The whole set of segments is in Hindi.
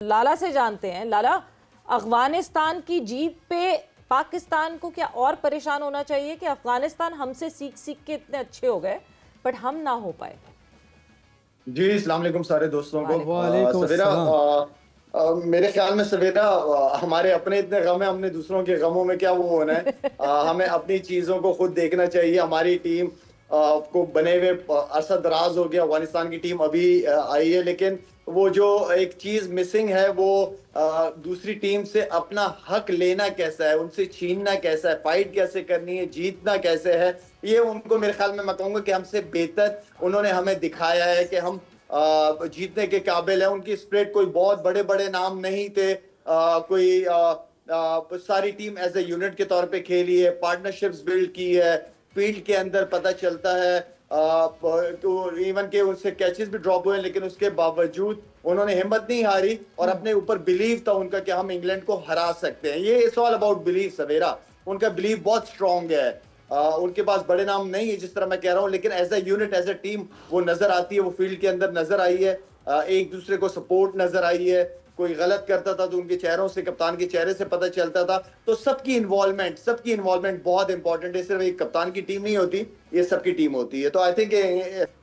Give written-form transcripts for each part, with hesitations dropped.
लाला से जानते हैं। लाला, अफगानिस्तान की जीत पे पाकिस्तान को क्या और परेशान होना चाहिए कि अफगानिस्तान हमसे सीख सीख के इतने अच्छे हो गए बट हम ना हो पाए? जी अस्सलाम वालेकुम सारे दोस्तों को। वालेकुम सवेरा, मेरे ख्याल में सवेरा, हमारे अपने इतने गम है, हमने दूसरों के गमों में क्या वो होना है। हमें अपनी चीज़ों को खुद देखना चाहिए। हमारी टीम को बने हुए अरसा दराज हो गया, अफगानिस्तान की टीम अभी आई है, लेकिन वो जो एक चीज़ मिसिंग है वो दूसरी टीम से अपना हक लेना कैसा है, उनसे छीनना कैसा है, फाइट कैसे करनी है, जीतना कैसे है, ये उनको मेरे ख्याल में मैं कहूँगा कि हमसे बेहतर उन्होंने हमें दिखाया है कि हम जीतने के काबिल है। उनकी स्प्रिट, कोई बहुत बड़े बड़े नाम नहीं थे, सारी टीम एज ए यूनिट के तौर पे खेली है, पार्टनरशिप्स बिल्ड की है, फील्ड के अंदर पता चलता है तो इवन के उनसे कैचेस भी ड्रॉप हुए, लेकिन उसके बावजूद उन्होंने हिम्मत नहीं हारी और अपने ऊपर बिलीव था उनका कि हम इंग्लैंड को हरा सकते हैं। ये इट्स ऑल अबाउट बिलीव सवेरा। उनका बिलीव बहुत स्ट्रांग है। उनके पास बड़े नाम नहीं है जिस तरह मैं कह रहा हूँ, लेकिन as a unit, as a team वो नजर आती है, वो फील्ड के अंदर नजर आई है। एक दूसरे को सपोर्ट नजर आई है। कोई गलत करता था तो उनके चेहरों से, कप्तान के चेहरे से पता चलता था। तो सबकी इन्वॉल्वमेंट बहुत इंपॉर्टेंट है। सिर्फ एक कप्तान की टीम नहीं होती, ये सबकी टीम होती है। तो आई थिंक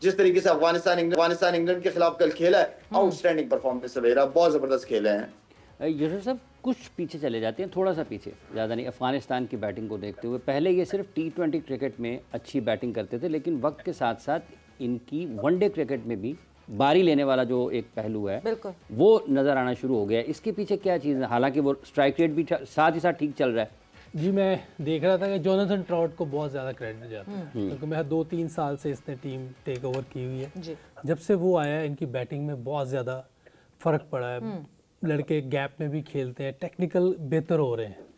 जिस तरीके से अफगानिस्तान इंग्लैंड के खिलाफ कल खेला है, आउटस्टैंडिंग परफॉर्मेंस सवेरा, बहुत जबरदस्त खेले हैं। यूसुफ साहब, कुछ पीछे चले जाते हैं, थोड़ा सा पीछे, ज़्यादा नहीं। अफगानिस्तान की बैटिंग को देखते हुए पहले ये सिर्फ T20 क्रिकेट में अच्छी बैटिंग करते थे, लेकिन वक्त के साथ साथ इनकी वनडे क्रिकेट में भी बारी लेने वाला जो एक पहलू है वो नज़र आना शुरू हो गया है। इसके पीछे क्या चीज़ है? हालांकि वो स्ट्राइक रेट भी साथ ही साथ ठीक चल रहा है। जी, मैं देख रहा था कि जोनाथन ट्रॉट को बहुत ज़्यादा क्रेडिट जाता है, क्योंकि मैं 2-3 साल से इसने टीम टेक ओवर की हुई है। जब से वो आया है, इनकी बैटिंग में बहुत ज़्यादा फ़र्क पड़ा है। लड़के गैप में भी खेलते हैं, टेक्निकल बेहतर हो रहे हैं।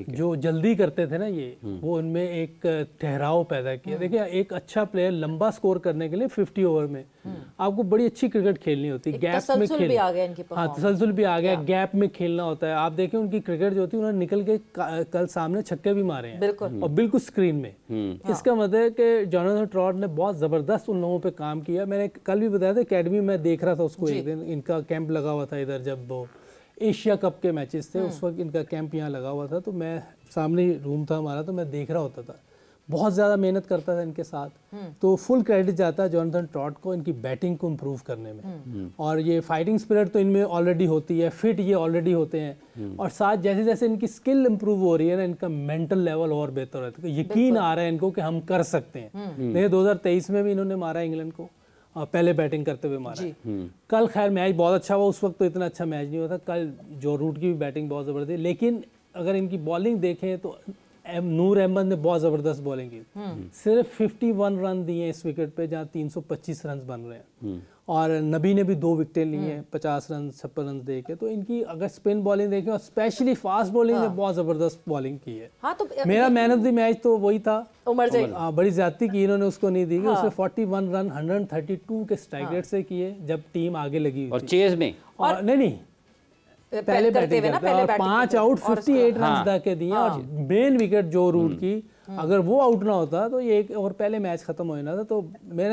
जो जल्दी करते थे ना ये, वो उनमें एक ठहराव पैदा किया। देखिए, एक अच्छा प्लेयर लंबा स्कोर करने के लिए 50 ओवर में आपको बड़ी अच्छी क्रिकेट खेलनी होती है। गैप में तसलसल भी आ गया इनकी हाँ, तसलसल भी आ गया, गैप में खेलना होता है। आप देखें उनकी क्रिकेट जो होती है, उन्होंने निकल के कल सामने छक्के भी मारे हैं और बिल्कुल स्क्रीन में। इसका मतलब है कि जोनाथन ट्रॉट ने बहुत ज़बरदस्त उन लोगों पर काम किया। मैंने कल भी बताया था, अकेडमी में देख रहा था उसको, एक दिन इनका कैंप लगा हुआ था इधर, जब वो एशिया कप के मैचेस थे उस वक्त इनका कैंप यहाँ लगा हुआ था। तो मैं सामने रूम था हमारा, तो मैं देख रहा होता था। बहुत ज़्यादा मेहनत करता था इनके साथ। तो फुल क्रेडिट जाता है जोनाथन ट्रॉट को इनकी बैटिंग को इम्प्रूव करने में। और ये फाइटिंग स्पिरिट तो इनमें ऑलरेडी होती है, फिट ये ऑलरेडी होते हैं, और साथ जैसे जैसे इनकी स्किल इम्प्रूव हो रही है ना, इनका मेंटल लेवल और बेहतर होता है। यकीन आ रहा है इनको कि हम कर सकते हैं। देखिए 2023 में भी इन्होंने मारा इंग्लैंड को, पहले बैटिंग करते हुए मारा। कल खैर मैच बहुत अच्छा हुआ, उस वक्त तो इतना अच्छा मैच नहीं होता। कल जो रूट की भी बैटिंग बहुत ज़बरदस्त, लेकिन अगर इनकी बॉलिंग देखें तो नूर अहमद ने बहुत ज़बरदस्त बॉलिंग की। सिर्फ 51 रन दिए इस विकेट पे, जहाँ 325 रन बन रहे हैं। और नबी ने भी 2 विकेटें ली हैं, 50 रन 56 रन दे के। तो इनकी अगर स्पिन बॉलिंग देखें और स्पेशली फास्ट बॉलिंग में बहुत ज़बरदस्त बॉलिंग की है। तो मेरा मैन ऑफ द मैच तो वही था, उमर से। बड़ी ज्यादती की इन्होंने, उसको नहीं दी। उसने 41 रन 132 के स्ट्राइक रेट से किए जब टीम आगे लगी हुई और चेज में और नहीं पहले बैटिंग करते और 5 आउट 58 रन तक के दिए। और मेन विकेट जो रूट की, अगर वो आउट ना होता तो ये एक और पहले मैच खत्म हो जाना था। तो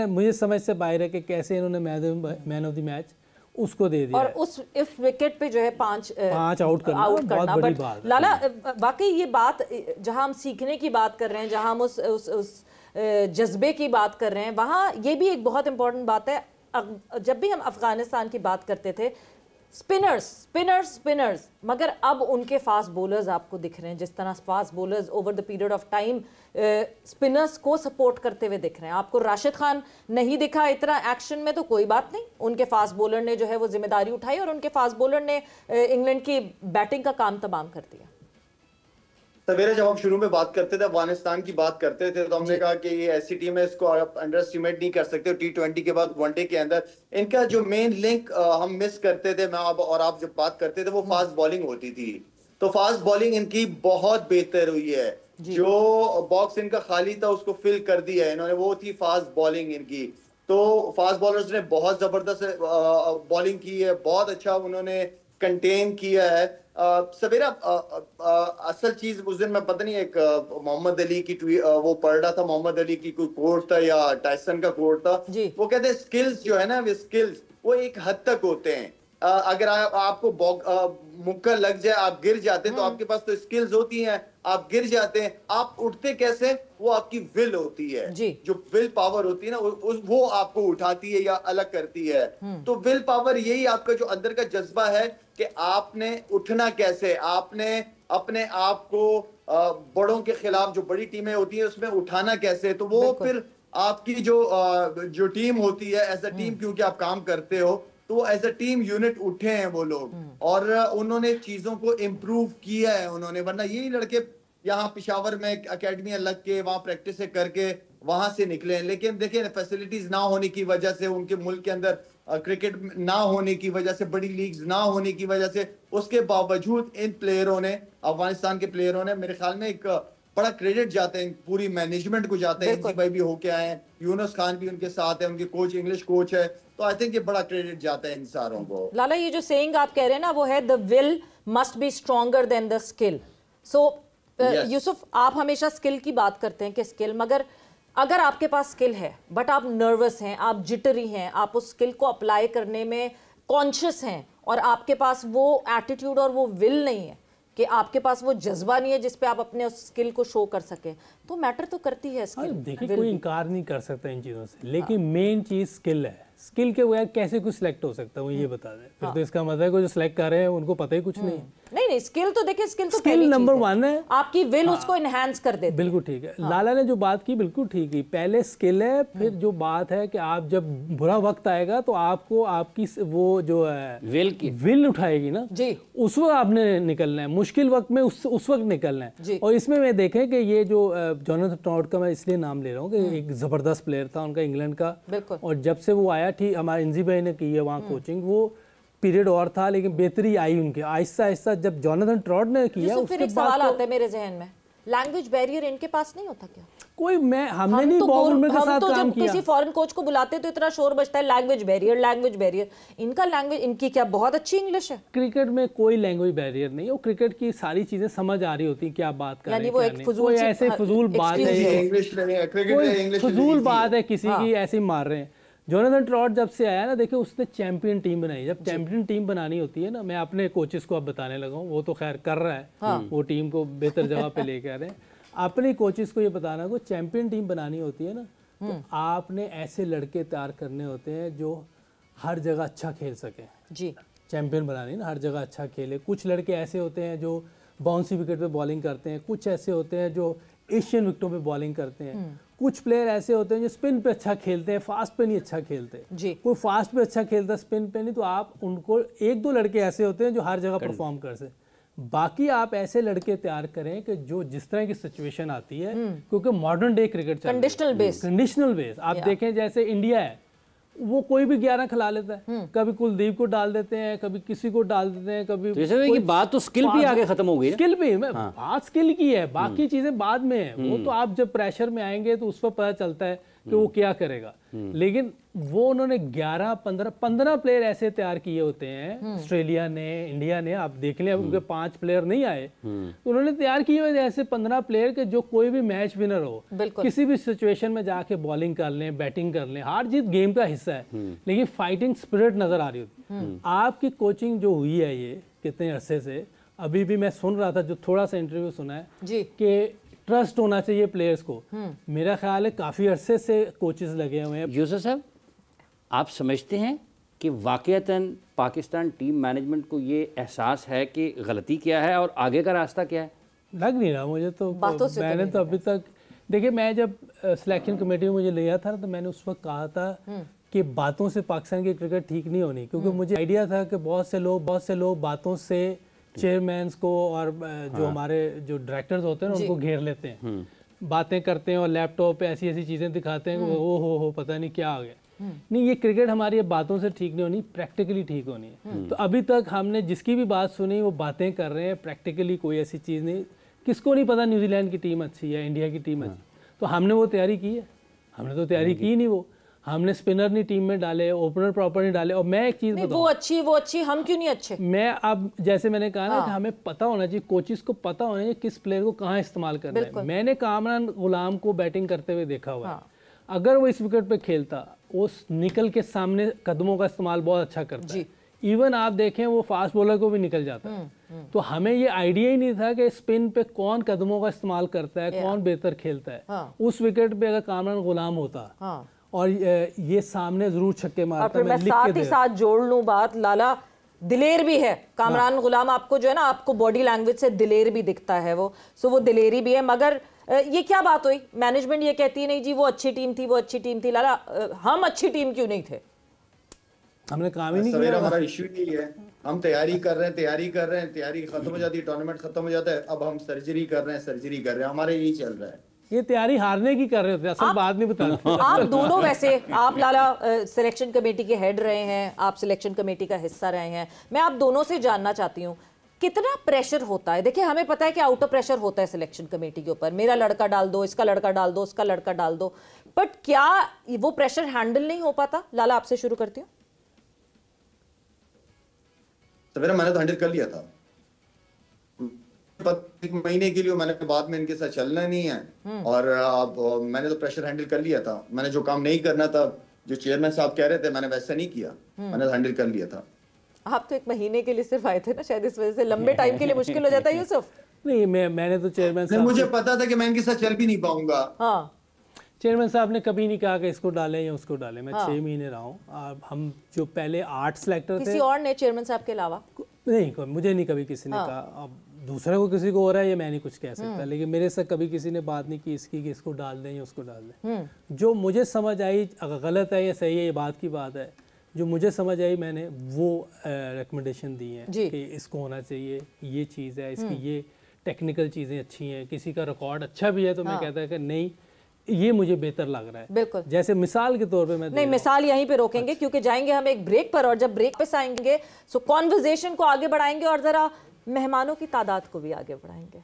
मुझे समझ से बाहर है कि कैसे इन्होंने मैन ऑफ द मैच उसको दे दिया। और इस विकेट पे जो है 5 आउट करना बहुत बड़ी बात है। लाला, वाकई ये बात, जहां हम सीखने की बात कर रहे हैं, जहां हम उस जज्बे की बात कर रहे हैं, वहाँ ये भी एक बहुत इंपॉर्टेंट बात है। जब भी हम अफगानिस्तान की बात करते थे, स्पिनर्स, मगर अब उनके फास्ट बॉलर्स आपको दिख रहे हैं। जिस तरह fast bowlers over the period of time spinners को सपोर्ट करते हुए दिख रहे हैं। आपको राशिद खान नहीं दिखा इतना एक्शन में, तो कोई बात नहीं, उनके फास्ट बॉलर ने जो है वो जिम्मेदारी उठाई और उनके फास्ट बॉलर ने इंग्लैंड की बैटिंग का काम तमाम कर दिया। सवेरे जब हम शुरू में बात करते थे, अफगानिस्तान की बात करते थे, तो हमने कहा कि ये ऐसी टीम है, इसको आप अंडर एस्टिमेट नहीं कर सकते। T20 के बाद वनडे के अंदर इनका जो मेन लिंक हम मिस करते थे, मैं और आप जब बात करते थे, वो फास्ट बॉलिंग होती थी। तो फास्ट बॉलिंग इनकी बहुत बेहतर हुई है। जो बॉक्स इनका खाली था उसको फिल कर दिया है इन्होंने, वो थी फास्ट बॉलिंग इनकी। तो फास्ट बॉलर्स ने बहुत जबरदस्त बॉलिंग की है, बहुत अच्छा उन्होंने कंटेन किया है। सवेरा, असल चीज उस दिन मैं पता नहीं, एक मोहम्मद अली की वो पढ़ रहा था, मोहम्मद अली की कोई कोट था या टाइसन का कोट था। वो कहते हैं स्किल्स जो है ना, वे स्किल्स वो एक हद तक होते हैं। अगर आपको मुक्का लग जाए, आप गिर जाते हैं, तो आपके पास तो स्किल्स होती हैं, आप गिर जाते हैं, आप उठते कैसे, वो आपकी विल होती है, जो विल पावर होती है ना, वो आपको उठाती है या अलग करती है। तो विल पावर यही आपका जो अंदर का जज्बा है कि आपने उठना कैसे, आपने अपने आप को बड़ों के खिलाफ, जो बड़ी टीमें होती है उसमें उठाना कैसे। तो वो फिर आपकी जो टीम होती है, एज अ टीम क्योंकि आप काम करते हो, तो एज अ टीम यूनिट उठे हैं वो लोग, और उन्होंने चीजों को इम्प्रूव किया है उन्होंने। वरना यही लड़के यहाँ पिशावर में अकेडमियां लग के वहां प्रैक्टिस करके वहां से निकले हैं, लेकिन देखिए फैसिलिटीज ना होने की वजह से, उनके मुल्क के अंदर क्रिकेट ना होने की वजह से, बड़ी लीग्स ना होने की वजह से, उसके बावजूद इन प्लेयरों ने, अफगानिस्तान के प्लेयरों ने, मेरे ख्याल में एक बड़ा क्रेडिट जाते हैं पूरी मैनेजमेंट को जाते हैं। इंजी भाई भी होके आए हैं, यूनुस खान भी उनके साथ है, उनके कोच इंग्लिश कोच है, तो आई थिंक ये बड़ा क्रेडिट जाता है इन सारों को। लाला, ये जो सेइंग आप कह रहे हैं ना, वो है the will must be stronger than the skill. So Yusuf, आप हमेशा स्किल की बात करते हैं कि स्किल, मगर अगर आपके पास स्किल है बट आप नर्वस हैं, आप जिटरी हैं, आप उस स्किल को अप्लाई करने में कॉन्शियस हैं, और आपके पास वो एटीट्यूड और वो विल नहीं है, कि आपके पास वो जज्बा नहीं है जिस पे आप अपने उस स्किल को शो कर सकें, तो मैटर तो करती है स्किल। देखिए, कोई इनकार नहीं कर सकता इन चीज़ों से, लेकिन मेन चीज़ स्किल है। स्किल के बगैर कैसे कुछ सिलेक्ट हो सकता है, वो ये बता दें। फिर तो इसका मतलब है जो सिलेक्ट कर रहे हैं उनको पता ही कुछ नहीं है। नहीं, स्किल तो देखिए, स्किल तो स्किल नंबर 1 है, आपकी विल उसको एनहांस कर देती है। बिल्कुल ठीक है। लाला ने जो बात की बिल्कुल ठीक है, पहले स्किल है, फिर जो बात है कि आप जब बुरा वक्त आएगा तो आपको आपकी वो जो है विल उठाएगी ना जी, उस वक्त आपने निकलना है, मुश्किल वक्त में उस वक्त निकलना है। और इसमें मैं देखें कि ये जो जोनाथन ट्रॉट का मैं इसलिए नाम ले रहा हूँ कि एक जबरदस्त प्लेयर था उनका, इंग्लैंड का, और जब से वो आया, ठीक हमारे इंजी भाई ने की है वहाँ कोचिंग, वो पीरियड और था लेकिन बेहतरी आई उनके आहिस्ता आहिस्ता। जब जोनाथन ट्रॉट ने किया, उसके बाद सवाल आता है मेरे जहन में, लैंग्वेज बैरियर इनके पास नहीं होता क्या? कोई हमने नहीं बॉब उलमर के साथ काम किया। किसी फॉरेन कोच को बुलाते तो इतना शोर बजता है, लैंग्वेज बैरियर। इनका लैंग्वेज, इनकी क्या बहुत अच्छी इंग्लिश है। क्रिकेट में कोई लैंग्वेज बैरियर नहीं, वो क्रिकेट की सारी चीजें समझ आ रही होती, क्या बात कर रहे हैं, वो एक फजूल ऐसे फजूल बात है, फजूल बात है, किसी की ऐसे मार रहे हैं। जोनाथन ट्रॉट जब से आया ना, देखिए उसने चैंपियन टीम बनाई। जब चैंपियन टीम बनानी होती है ना, मैं अपने कोचेस को अब बताने लगा हूँ, वो तो खैर कर रहा है, वो टीम को बेहतर जगह पे लेके आ रहे हैं। अपने कोचेस को ये बताना को चैंपियन टीम बनानी होती है ना, तो आपने ऐसे लड़के तैयार करने होते हैं जो हर जगह अच्छा खेल सके जी। चैंपियन बनानी ना, हर जगह अच्छा खेले। कुछ लड़के ऐसे होते हैं जो बाउंसी विकेट पे बॉलिंग करते हैं, कुछ ऐसे होते हैं जो एशियन विकेटों पे बॉलिंग करते हैं, कुछ प्लेयर ऐसे होते हैं जो स्पिन पे अच्छा खेलते हैं, फास्ट पे नहीं अच्छा खेलते जी। कोई फास्ट पे अच्छा खेलता है, स्पिन पे नहीं, तो आप उनको 1-2 लड़के ऐसे होते हैं जो हर जगह परफॉर्म कर सकते। बाकी आप ऐसे लड़के तैयार करें कि जो जिस तरह की सिचुएशन आती है, क्योंकि modern day cricket conditional base आप देखें, जैसे इंडिया है, वो कोई भी 11 खिला लेता है, कभी कुलदीप को डाल देते हैं, कभी किसी को डाल देते हैं, कभी तो कि बात तो स्किल भी आगे खत्म हो गई। स्किल भी बात स्किल की है, बाकी चीजें बाद में है। वो तो आप जब प्रेशर में आएंगे तो उस पर पता चलता है कि वो क्या करेगा। लेकिन वो उन्होंने 11-15 प्लेयर ऐसे तैयार किए होते हैं, ऑस्ट्रेलिया ने, इंडिया ने, आप देख लें, उनके 5 प्लेयर नहीं आए, तो उन्होंने तैयार किए हुए ऐसे 15 प्लेयर के जो कोई भी मैच विनर हो, किसी भी सिचुएशन में जाके बॉलिंग कर लें, बैटिंग कर लें। हार जीत गेम का हिस्सा है, लेकिन फाइटिंग स्पिरिट नजर आ रही होती। आपकी कोचिंग जो हुई है ये कितने अरसे से, अभी भी मैं सुन रहा था, जो थोड़ा सा इंटरव्यू सुना है कि ट्रस्ट होना चाहिए प्लेयर्स को। मेरा ख्याल है काफ़ी अरसे से कोचेस लगे हुए हैं। यूसुफ साहब, आप समझते हैं कि वाकईतन पाकिस्तान टीम मैनेजमेंट को ये एहसास है कि गलती क्या है और आगे का रास्ता क्या है? लग नहीं रहा मुझे तो। मैंने तो अभी तक, देखिए, मैं जब सिलेक्शन कमेटी में मुझे लिया था तो मैंने उस वक्त कहा था कि बातों से पाकिस्तान की क्रिकेट ठीक नहीं होनी, क्योंकि मुझे आइडिया था कि बहुत से लोग बातों से चेयरमैन्स को और जो हमारे जो डायरेक्टर्स होते हैं ना, उनको घेर लेते हैं, बातें करते हैं और लैपटॉप पे ऐसी चीज़ें दिखाते हैं कि ओ हो पता नहीं क्या आ गया। नहीं, ये क्रिकेट हमारी बातों से ठीक नहीं होनी, प्रैक्टिकली ठीक होनी है। तो अभी तक हमने जिसकी भी बात सुनी वो बातें कर रहे हैं, प्रैक्टिकली कोई ऐसी चीज़ नहीं। किसको नहीं पता न्यूजीलैंड की टीम अच्छी है, इंडिया की टीम अच्छी, तो हमने वो तैयारी की है? हमने तो तैयारी की नहीं। वो हमने स्पिनर नहीं टीम में डाले, ओपनर प्रॉपर नहीं डाले। और मैं एक चीज़ बताऊं, वो अच्छी, हम क्यों नहीं अच्छे? मैं अब जैसे मैंने कहा ना कि हमें पता होना चाहिए, कोचेस को पता होना चाहिए किस प्लेयर को कहाँ इस्तेमाल करना है। मैंने कामरान गुलाम को बैटिंग करते हुए देखा हुआ है। अगर वो इस विकेट पे खेलता, वो निकल के सामने कदमों का इस्तेमाल बहुत अच्छा करता है। इवन आप देखें वो फास्ट बॉलर को भी निकल जाता है। तो हमें ये आइडिया ही नहीं था कि स्पिन पे कौन कदमों का इस्तेमाल करता है, कौन बेहतर खेलता है। उस विकेट पे अगर कामरान गुलाम होता और ये सामने जरूर छक्के मारता। मैं साथ ही साथ जोड़ लूं बात, लाला दिलेर भी है कामरान गुलाम, आपको जो है ना, आपको बॉडी लैंग्वेज से दिलेर भी दिखता है वो, सो वो दिलेरी भी है। मगर ये क्या बात हुई, मैनेजमेंट ये कहती है नहीं जी वो अच्छी टीम थी, वो अच्छी टीम थी। लाला हम अच्छी टीम क्यों नहीं थे? हमने काम ही नहीं किया। हमारा इश्यू यही है, हम तैयारी कर रहे हैं, तैयारी खत्म हो जाती है, टूर्नामेंट खत्म हो जाता है, अब हम सर्जरी कर रहे हैं, हमारे यही चल रहा है। ये तैयारी हारने की कर रहे होते, असल बात नहीं बताते। आप दोनों वैसे, आप लाला सिलेक्शन कमेटी के हेड रहे हैं, आप सिलेक्शन कमेटी का हिस्सा रहे हैं, मैं आप दोनों से जानना चाहती हूँ कितना प्रेशर होता है? देखिए हमें पता है कि आउट ऑफ प्रेशर होता है सिलेक्शन कमेटी के ऊपर, मेरा लड़का डाल दो, इसका लड़का डाल दो, उसका लड़का डाल दो, बट क्या वो प्रेशर हैंडल नहीं हो पाता? लाला आपसे शुरू करती हूँ। सवेरा मैंने तो हैंडल कर लिया था, एक महीने के लिए मैंने बाद में इनके साथ चलना नहीं है, और मैंने तो प्रेशर हैंडल कर लिया था। मैंने जो काम नहीं करना था, जो चेयरमैन साहब कह रहे थे, मैंने वैसा नहीं किया, मैंने तो हैंडल कर लिया था। आप तो एक महीने के लिए सिर्फ आए थे ना, शायद इस वजह से लंबे टाइम के लिए मुश्किल हो जाता है यूसुफ। नहीं, मैंने तो चेयरमैन साहब, मुझे पता था कि मैं इनके साथ चल भी नहीं पाऊंगा। हाँ, चेयरमैन साहब ने कभी नहीं कहा कि इसको डालें या उसको डालें। मैं 6 महीने रहा हूँ। हम जो पहले 8 सिलेक्टर थे, किसी और ने चेयरमैन साहब के अलावा नहीं, मुझे नहीं कभी किसी ने कहा। अब दूसरे को किसी को हो रहा है ये मैं नहीं कुछ कह सकता, लेकिन मेरे से कभी किसी ने बात नहीं की इसकी कि इसको डाल दें या उसको डाल दें। जो मुझे समझ आई, अगर गलत है या सही है ये बात की बात है, जो मुझे समझ आई मैंने वो रिकमेंडेशन दी है कि इसको होना चाहिए, ये चीज़ है, इसकी ये टेक्निकल चीज़ें अच्छी हैं, किसी का रिकॉर्ड अच्छा भी है तो मैं कहता है कि नहीं ये मुझे बेहतर लग रहा है। बिल्कुल, जैसे मिसाल के तौर पे मैं नहीं, मिसाल यहीं पे रोकेंगे क्योंकि जाएंगे हम एक ब्रेक पर, और जब ब्रेक पे आएंगे सो कॉन्वर्सेशन को आगे बढ़ाएंगे और जरा मेहमानों की तादाद को भी आगे बढ़ाएंगे।